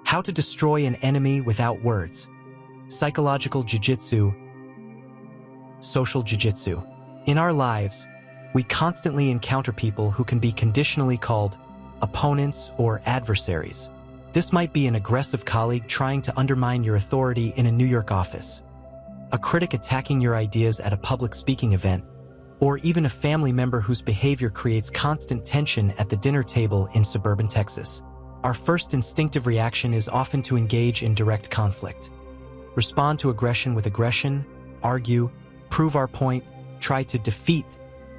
How to destroy an enemy without words. Psychological Jiu-Jitsu. Social Jiu-Jitsu. In our lives, we constantly encounter people who can be conditionally called opponents or adversaries. This might be an aggressive colleague trying to undermine your authority in a New York office, a critic attacking your ideas at a public speaking event, or even a family member whose behavior creates constant tension at the dinner table in suburban Texas. Our first instinctive reaction is often to engage in direct conflict. Respond to aggression with aggression, argue, prove our point, try to defeat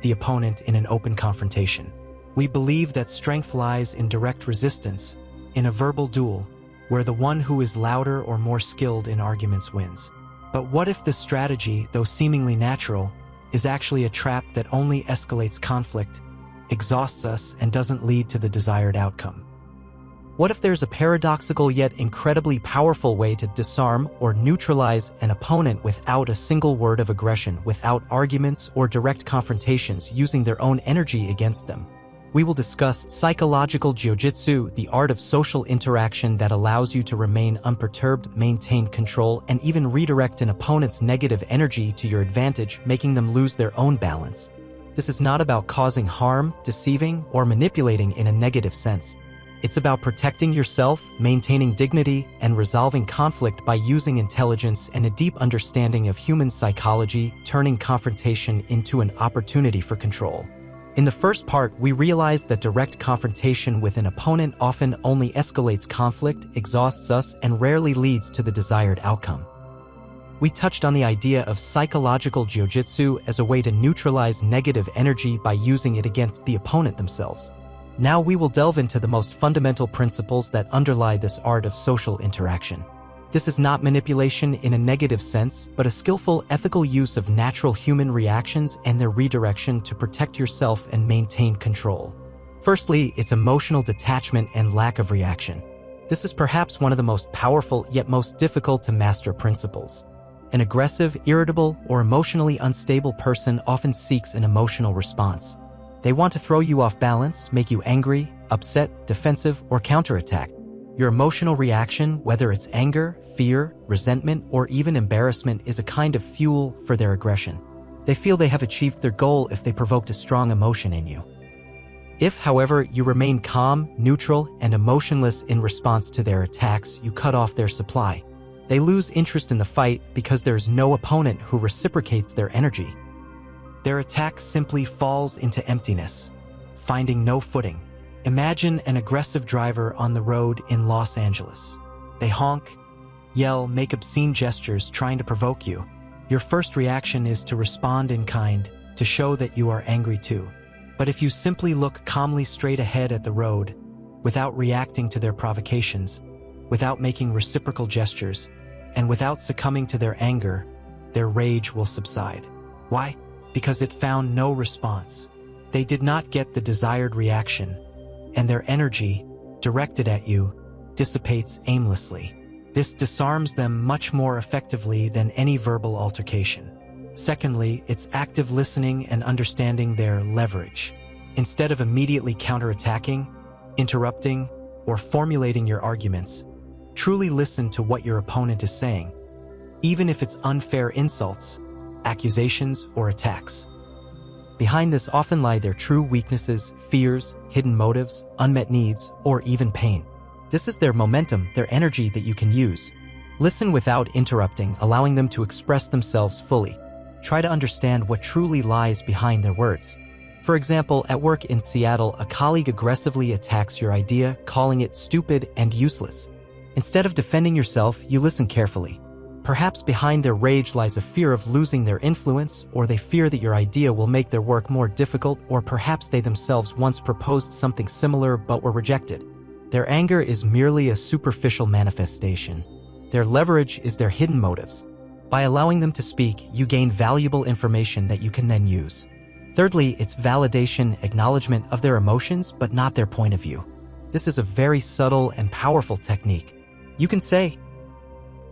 the opponent in an open confrontation. We believe that strength lies in direct resistance, in a verbal duel, where the one who is louder or more skilled in arguments wins. But what if this strategy, though seemingly natural, is actually a trap that only escalates conflict, exhausts us, and doesn't lead to the desired outcome? What if there's a paradoxical yet incredibly powerful way to disarm or neutralize an opponent without a single word of aggression, without arguments or direct confrontations, using their own energy against them? We will discuss psychological jiu-jitsu, the art of social interaction that allows you to remain unperturbed, maintain control, and even redirect an opponent's negative energy to your advantage, making them lose their own balance. This is not about causing harm, deceiving, or manipulating in a negative sense. It's about protecting yourself, maintaining dignity, and resolving conflict by using intelligence and a deep understanding of human psychology, turning confrontation into an opportunity for control. In the first part, we realized that direct confrontation with an opponent often only escalates conflict, exhausts us, and rarely leads to the desired outcome. We touched on the idea of psychological jiu-jitsu as a way to neutralize negative energy by using it against the opponent themselves. Now we will delve into the most fundamental principles that underlie this art of social interaction. This is not manipulation in a negative sense, but a skillful, ethical use of natural human reactions and their redirection to protect yourself and maintain control. Firstly, it's emotional detachment and lack of reaction. This is perhaps one of the most powerful yet most difficult to master principles. An aggressive, irritable, or emotionally unstable person often seeks an emotional response. They want to throw you off balance, make you angry, upset, defensive, or counterattack. Your emotional reaction, whether it's anger, fear, resentment, or even embarrassment, is a kind of fuel for their aggression. They feel they have achieved their goal if they provoked a strong emotion in you. If, however, you remain calm, neutral, and emotionless in response to their attacks, you cut off their supply. They lose interest in the fight because there is no opponent who reciprocates their energy. Their attack simply falls into emptiness, finding no footing. Imagine an aggressive driver on the road in Los Angeles. They honk, yell, make obscene gestures trying to provoke you. Your first reaction is to respond in kind, to show that you are angry too. But if you simply look calmly straight ahead at the road, without reacting to their provocations, without making reciprocal gestures, and without succumbing to their anger, their rage will subside. Why? Because it found no response. They did not get the desired reaction, and their energy, directed at you, dissipates aimlessly. This disarms them much more effectively than any verbal altercation. Secondly, it's active listening and understanding their leverage. Instead of immediately counterattacking, interrupting, or formulating your arguments, truly listen to what your opponent is saying, even if it's unfair insults, accusations, or attacks. Behind this often lie their true weaknesses, fears, hidden motives, unmet needs, or even pain. This is their momentum, their energy that you can use. Listen without interrupting, allowing them to express themselves fully. Try to understand what truly lies behind their words. For example, at work in Seattle, a colleague aggressively attacks your idea, calling it stupid and useless. Instead of defending yourself, you listen carefully. Perhaps behind their rage lies a fear of losing their influence, or they fear that your idea will make their work more difficult, or perhaps they themselves once proposed something similar but were rejected. Their anger is merely a superficial manifestation. Their leverage is their hidden motives. By allowing them to speak, you gain valuable information that you can then use. Thirdly, it's validation, acknowledgement of their emotions, but not their point of view. This is a very subtle and powerful technique. You can say,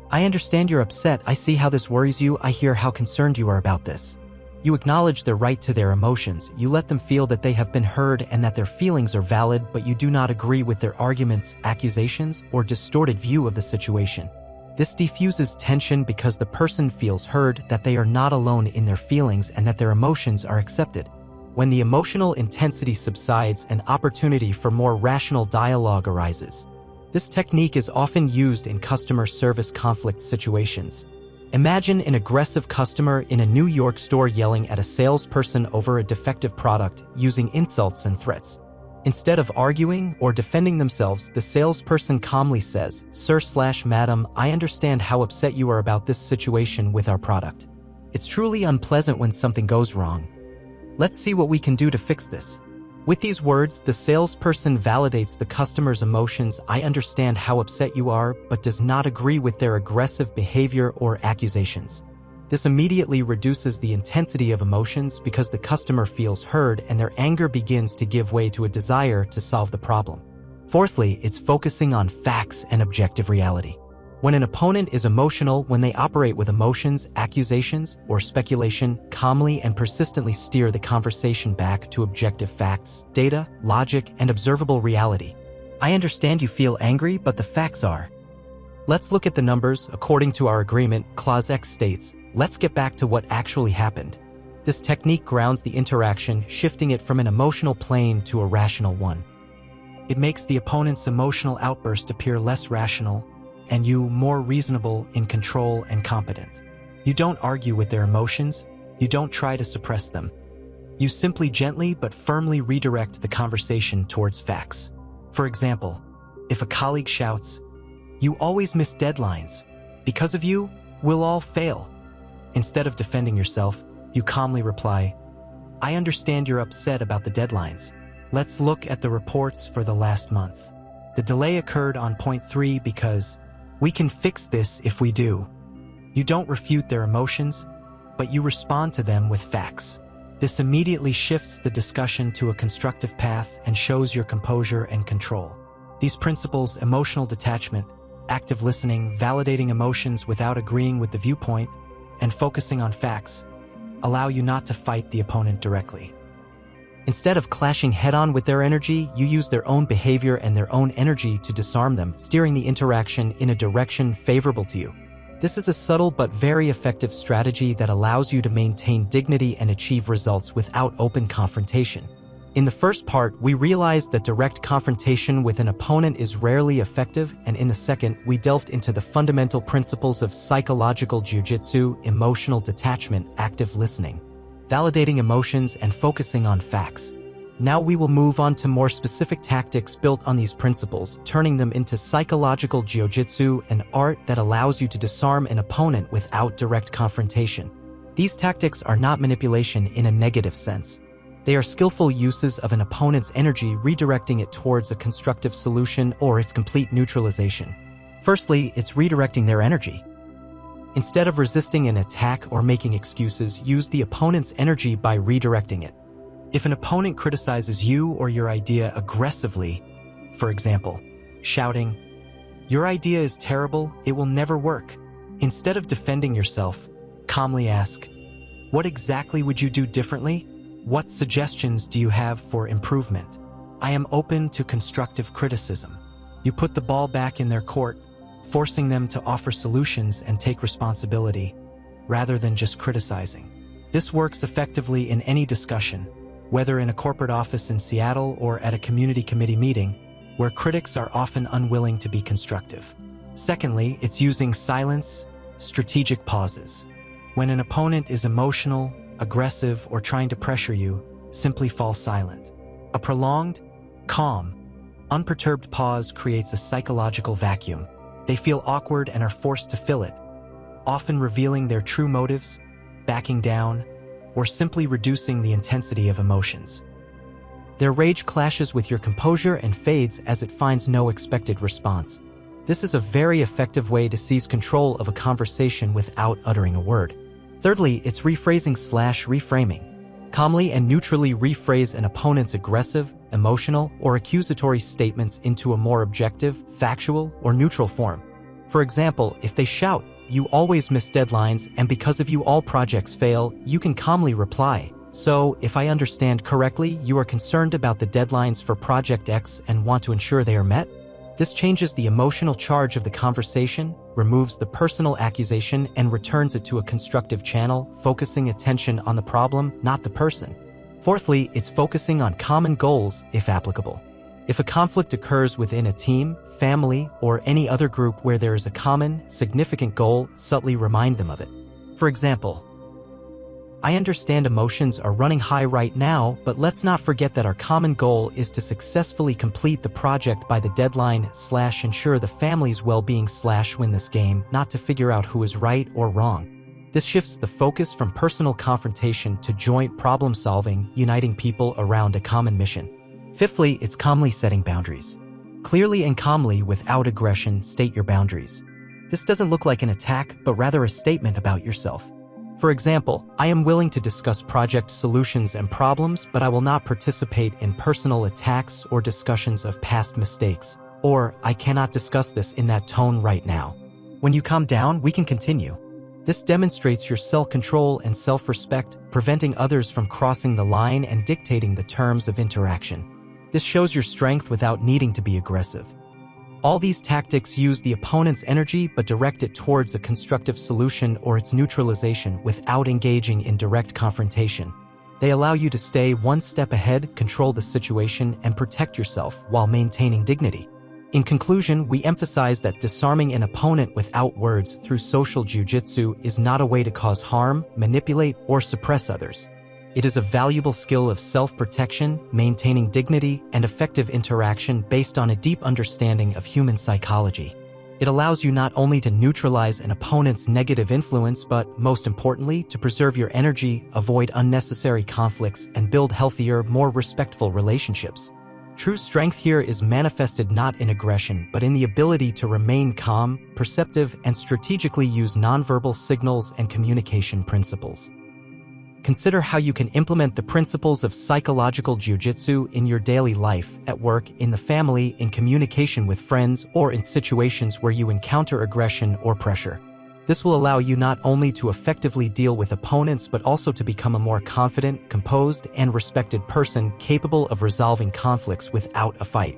"I understand you're upset. I see how this worries you. I hear how concerned you are about this." You acknowledge their right to their emotions, you let them feel that they have been heard and that their feelings are valid, but you do not agree with their arguments, accusations, or distorted view of the situation. This diffuses tension because the person feels heard, that they are not alone in their feelings, and that their emotions are accepted. When the emotional intensity subsides, an opportunity for more rational dialogue arises. This technique is often used in customer service conflict situations. Imagine an aggressive customer in a New York store yelling at a salesperson over a defective product, using insults and threats. Instead of arguing or defending themselves, the salesperson calmly says, "Sir/Madam, I understand how upset you are about this situation with our product. It's truly unpleasant when something goes wrong. Let's see what we can do to fix this." With these words, the salesperson validates the customer's emotions. "I understand how upset you are," but does not agree with their aggressive behavior or accusations. This immediately reduces the intensity of emotions because the customer feels heard and their anger begins to give way to a desire to solve the problem. Fourthly, it's focusing on facts and objective reality. When an opponent is emotional, when they operate with emotions, accusations, or speculation, calmly and persistently steer the conversation back to objective facts, data, logic, and observable reality. "I understand you feel angry, but the facts are." Let's look at the numbers. According to our agreement, Clause X states, "Let's get back to what actually happened." This technique grounds the interaction, shifting it from an emotional plane to a rational one. It makes the opponent's emotional outburst appear less rational, and you more reasonable, in control, and competent. You don't argue with their emotions. You don't try to suppress them. You simply gently but firmly redirect the conversation towards facts. For example, if a colleague shouts, "You always miss deadlines. Because of you, we'll all fail." Instead of defending yourself, you calmly reply, "I understand you're upset about the deadlines. Let's look at the reports for the last month. The delay occurred on point 3 because we can fix this if we do." You don't refute their emotions, but you respond to them with facts. This immediately shifts the discussion to a constructive path and shows your composure and control. These principles, emotional detachment, active listening, validating emotions without agreeing with the viewpoint, and focusing on facts, allow you not to fight the opponent directly. Instead of clashing head-on with their energy, you use their own behavior and their own energy to disarm them, steering the interaction in a direction favorable to you. This is a subtle but very effective strategy that allows you to maintain dignity and achieve results without open confrontation. In the first part, we realized that direct confrontation with an opponent is rarely effective, and in the second, we delved into the fundamental principles of psychological jiu-jitsu, emotional detachment, active listening, validating emotions, and focusing on facts. Now we will move on to more specific tactics built on these principles, turning them into psychological jiu-jitsu, an art that allows you to disarm an opponent without direct confrontation. These tactics are not manipulation in a negative sense. They are skillful uses of an opponent's energy, redirecting it towards a constructive solution or its complete neutralization. Firstly, it's redirecting their energy. Instead of resisting an attack or making excuses, use the opponent's energy by redirecting it. If an opponent criticizes you or your idea aggressively, for example, shouting, "Your idea is terrible, it will never work," instead of defending yourself, calmly ask, "What exactly would you do differently? What suggestions do you have for improvement? I am open to constructive criticism." You put the ball back in their court, forcing them to offer solutions and take responsibility, rather than just criticizing. This works effectively in any discussion, whether in a corporate office in Seattle or at a community committee meeting, where critics are often unwilling to be constructive. Secondly, it's using silence, strategic pauses. When an opponent is emotional, aggressive, or trying to pressure you, simply fall silent. A prolonged, calm, unperturbed pause creates a psychological vacuum. They feel awkward and are forced to fill it, often revealing their true motives, backing down, or simply reducing the intensity of emotions. Their rage clashes with your composure and fades as it finds no expected response. This is a very effective way to seize control of a conversation without uttering a word. Thirdly, it's rephrasing/reframing. Calmly and neutrally rephrase an opponent's aggressive, emotional, or accusatory statements into a more objective, factual, or neutral form. For example, if they shout, you always miss deadlines, and because of you all projects fail, you can calmly reply, "So, if I understand correctly, you are concerned about the deadlines for Project X and want to ensure they are met?" This changes the emotional charge of the conversation, removes the personal accusation, and returns it to a constructive channel, focusing attention on the problem, not the person. Fourthly, it's focusing on common goals, if applicable. If a conflict occurs within a team, family, or any other group where there is a common, significant goal, subtly remind them of it. For example, "I understand emotions are running high right now, but let's not forget that our common goal is to successfully complete the project by the deadline / ensure the family's well-being / win this game, not to figure out who is right or wrong." This shifts the focus from personal confrontation to joint problem-solving, uniting people around a common mission. Fifthly, it's calmly setting boundaries. Clearly and calmly, without aggression, state your boundaries. This doesn't look like an attack, but rather a statement about yourself. For example, "I am willing to discuss project solutions and problems, but I will not participate in personal attacks or discussions of past mistakes." Or, "I cannot discuss this in that tone right now. When you calm down, we can continue." This demonstrates your self-control and self-respect, preventing others from crossing the line and dictating the terms of interaction. This shows your strength without needing to be aggressive. All these tactics use the opponent's energy but direct it towards a constructive solution or its neutralization without engaging in direct confrontation. They allow you to stay one step ahead, control the situation, and protect yourself while maintaining dignity. In conclusion, we emphasize that disarming an opponent without words through social jiu-jitsu is not a way to cause harm, manipulate, or suppress others. It is a valuable skill of self-protection, maintaining dignity, and effective interaction based on a deep understanding of human psychology. It allows you not only to neutralize an opponent's negative influence, but, most importantly, to preserve your energy, avoid unnecessary conflicts, and build healthier, more respectful relationships. True strength here is manifested not in aggression, but in the ability to remain calm, perceptive, and strategically use nonverbal signals and communication principles. Consider how you can implement the principles of psychological jiu-jitsu in your daily life, at work, in the family, in communication with friends, or in situations where you encounter aggression or pressure. This will allow you not only to effectively deal with opponents but also to become a more confident, composed, and respected person capable of resolving conflicts without a fight.